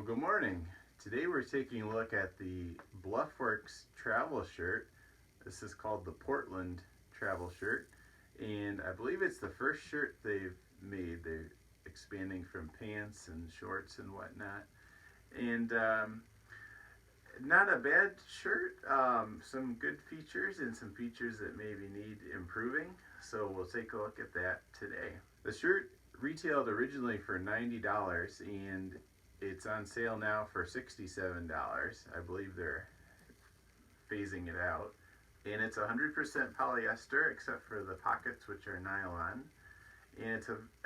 Well, good morning. Today we're taking a look at the Bluffworks travel shirt. This is called the Portland travel shirt, and I believe it's the first shirt they've made. They're expanding from pants and shorts and whatnot. And not a bad shirt. Some good features and some features that maybe need improving. So we'll take a look at that today. The shirt retailed originally for $90, and it's on sale now for $67. I believe they're phasing it out. And it's 100% polyester except for the pockets, which are nylon. And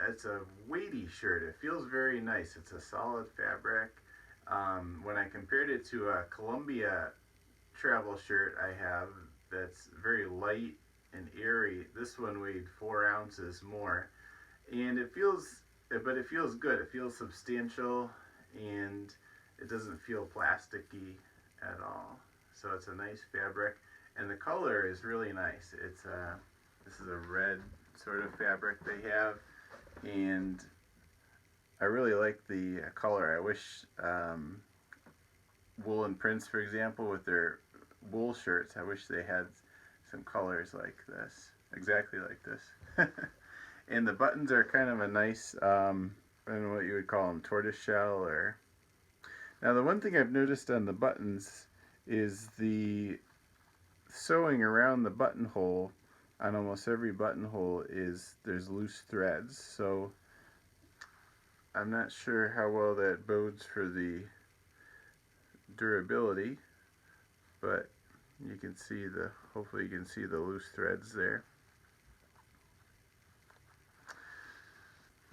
it's a weighty shirt. It feels very nice. It's a solid fabric. When I compared it to a Columbia travel shirt I have that's very light and airy, this one weighed 4 ounces more. And it feels good. It feels substantial, and it doesn't feel plasticky at all. So it's a nice fabric, and the color is really nice. This is a red sort of fabric they have, and I really like the color. I wish woolen prints, for example, with their wool shirts, I wish they had some colors like this, exactly like this. And the buttons are kind of a nice, I don't know what you would call them, tortoiseshell or... Now the one thing I've noticed on the buttons is the sewing around the buttonhole. On almost every buttonhole there's loose threads, so I'm not sure how well that bodes for the durability, but you can see hopefully you can see the loose threads there.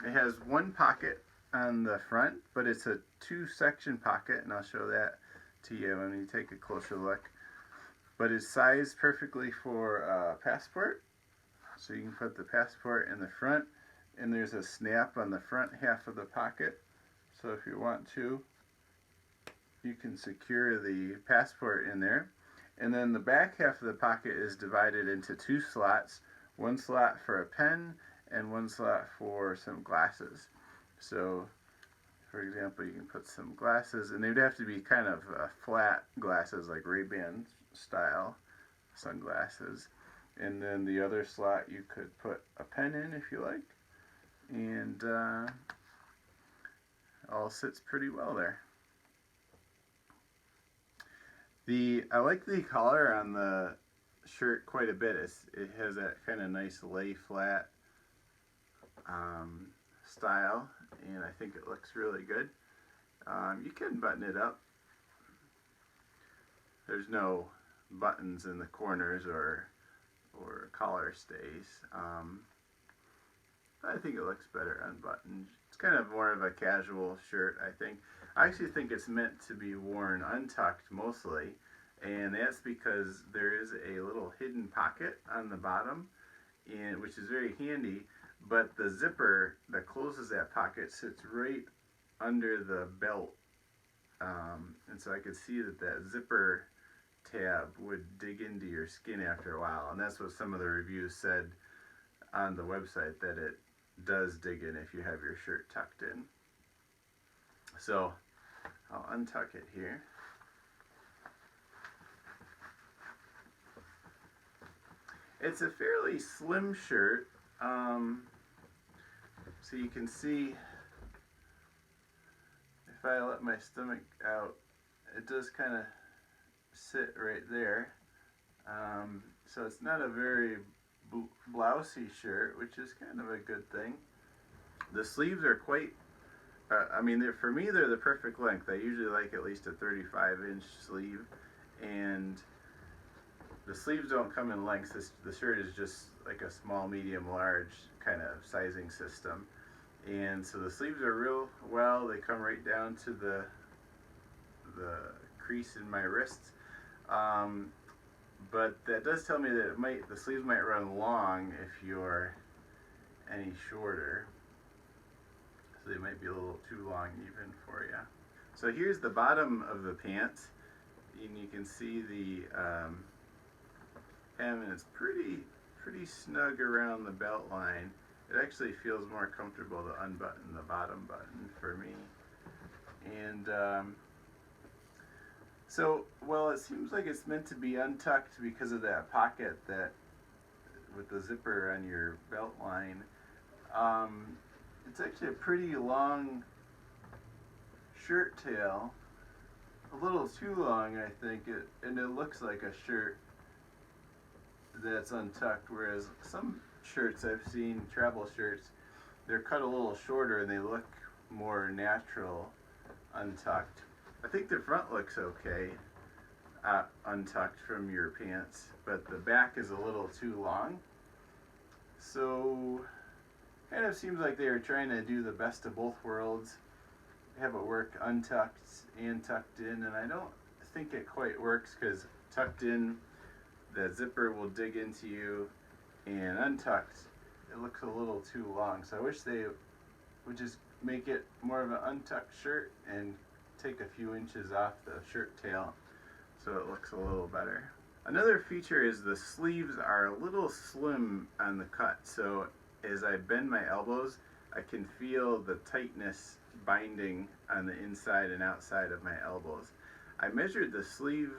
It has one pocket on the front, but it's a 2-section pocket, and I'll show that to you when you take a closer look. But it's sized perfectly for a passport, so you can put the passport in the front, and there's a snap on the front half of the pocket, so if you want to, you can secure the passport in there. And then the back half of the pocket is divided into 2 slots, one slot for a pen and one slot for some glasses. So, for example, you can put some glasses, and they'd have to be kind of flat glasses, like Ray-Ban style sunglasses. And then the other slot you could put a pen in if you like, and all sits pretty well there. I like the collar on the shirt quite a bit. It has that kind of nice lay flat style, and I think it looks really good. You can button it up. There's no buttons in the corners or collar stays. I think it looks better unbuttoned. It's kind of more of a casual shirt, I think. I actually think it's meant to be worn untucked mostly, and that's because there is a little hidden pocket on the bottom, which is very handy, but the zipper that closes that pocket sits right under the belt, and so I could see that zipper tab would dig into your skin after a while, and that's what some of the reviews said on the website, that it does dig in if you have your shirt tucked in. So I'll untuck it here. It's a fairly slim shirt, so you can see if I let my stomach out, it does kind of sit right there. So it's not a very blousy shirt, which is kind of a good thing. The sleeves are quite, for me they're the perfect length. I usually like at least a 35-inch sleeve, and the sleeves don't come in lengths. The shirt is just like a small, medium, large kind of sizing system, and so the sleeves are real well. They come right down to the crease in my wrists. But that does tell me that the sleeves might run long if you're any shorter. So they might be a little too long even for you. So here's the bottom of the pants, and you can see the hem, and it's pretty snug around the belt line. It actually feels more comfortable to unbutton the bottom button for me. And so, well, it seems like it's meant to be untucked because of that pocket that with the zipper on your belt line. It's actually a pretty long shirt tail, a little too long, I think, and it looks like a shirt that's untucked, whereas some shirts I've seen, travel shirts, they're cut a little shorter and they look more natural untucked. I think the front looks okay untucked from your pants, but the back is a little too long. So kind of seems like they were trying to do the best of both worlds, have it work untucked and tucked in, and I don't think it quite works because tucked in, the zipper will dig into you, and untucked, it looks a little too long. So I wish they would just make it more of an untucked shirt and take a few inches off the shirt tail so it looks a little better. Another feature is the sleeves are a little slim on the cut, so as I bend my elbows, I can feel the tightness binding on the inside and outside of my elbows. I measured the sleeve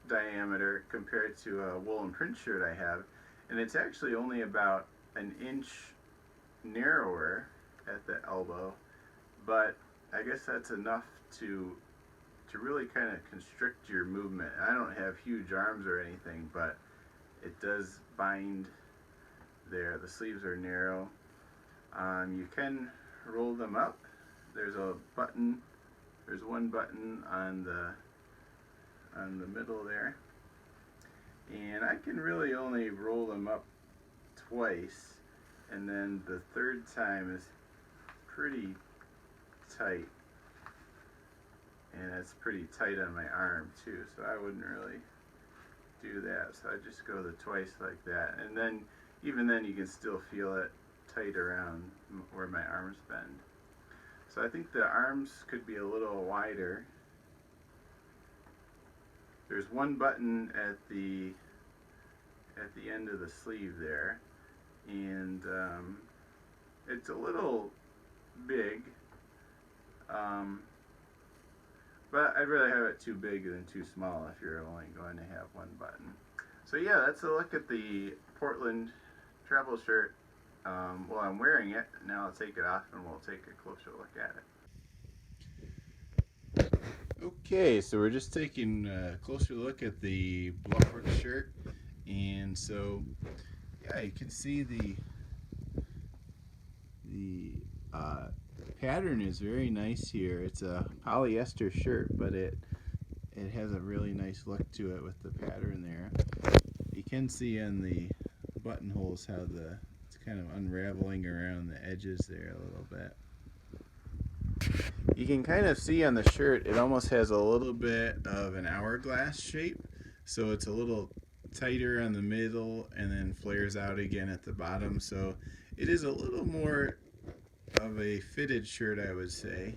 diameter compared to a woolen print shirt I have, and it's actually only about an inch narrower at the elbow, but I guess that's enough to really kind of constrict your movement. I don't have huge arms or anything, but it does bind there. The sleeves are narrow. You can roll them up. There's a button. There's one button on the middle there, and I can really only roll them up twice, and then the third time is pretty tight, and it's pretty tight on my arm too, so I wouldn't really do that. So I just go the twice like that, and then even then you can still feel it tight around where my arms bend. So I think the arms could be a little wider. There's one button at the end of the sleeve there, and it's a little big, but I'd rather have it too big than too small if you're only going to have one button. So yeah, that's a look at the Portland travel shirt. Well, I'm wearing it. Now I'll take it off and we'll take a closer look at it. Okay, so we're just taking a closer look at the Bluffworks shirt, and so yeah, you can see the pattern is very nice here. It's a polyester shirt, but it has a really nice look to it with the pattern there. You can see on the buttonholes how it's kind of unraveling around the edges there a little bit. You can kind of see on the shirt it almost has a little bit of an hourglass shape, so it's a little tighter on the middle and then flares out again at the bottom, so it is a little more of a fitted shirt, I would say.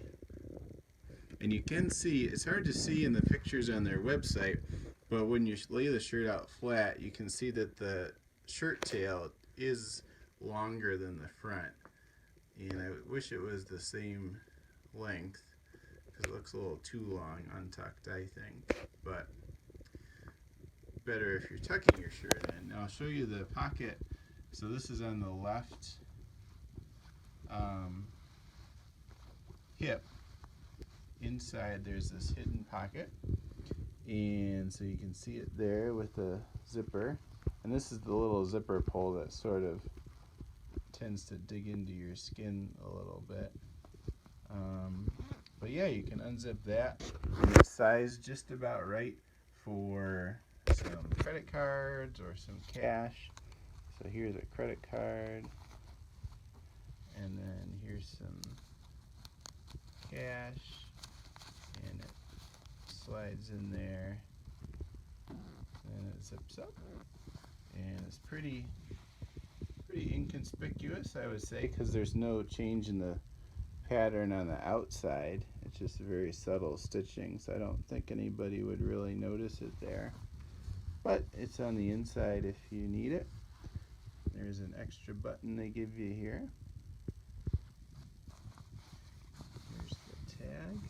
And you can see, it's hard to see in the pictures on their website, but when you lay the shirt out flat, you can see that the shirt tail is longer than the front, and I wish it was the same length because it looks a little too long untucked, I think, but better if you're tucking your shirt in. Now I'll show you the pocket. So this is on the left hip. Inside there's this hidden pocket, and so you can see it there with the zipper, and this is the little zipper pull that sort of tends to dig into your skin a little bit. But yeah, you can unzip that, and it's sized just about right for some credit cards or some cash. So here's a credit card, and then here's some cash, and it slides in there, and it zips up, and it's pretty inconspicuous, I would say, because there's no change in the pattern on the outside. It's just very subtle stitching, so I don't think anybody would really notice it there, but it's on the inside if you need it. There's an extra button they give you here. Here's the tag.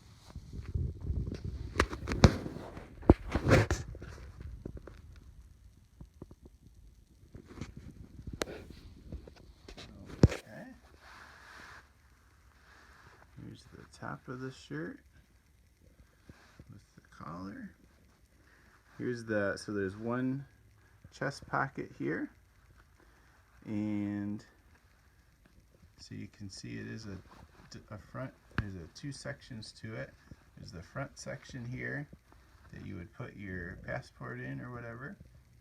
Here's the top of the shirt with the collar. Here's so there's one chest pocket here, and so you can see it is a front. There's two sections to it. There's the front section here that you would put your passport in or whatever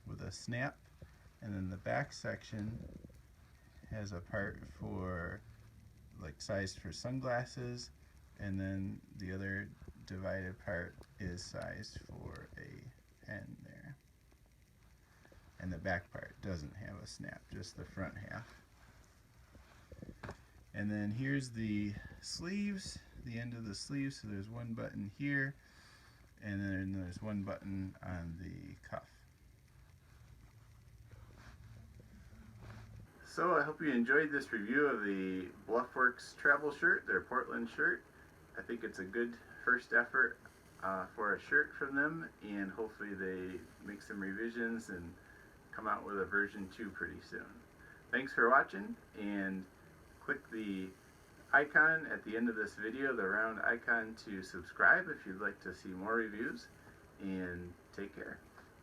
with a snap, and then the back section has a part for like sized for sunglasses, and then the other divided part is sized for a pen there. And the back part doesn't have a snap, just the front half. And then here's the sleeves, the end of the sleeve. So there's one button here, and then there's one button on the cuff. So I hope you enjoyed this review of the Bluffworks travel shirt, their Portland shirt. I think it's a good first effort for a shirt from them, and hopefully they make some revisions and come out with a version 2 pretty soon. Thanks for watching, and click the icon at the end of this video, the round icon, to subscribe if you'd like to see more reviews, and take care.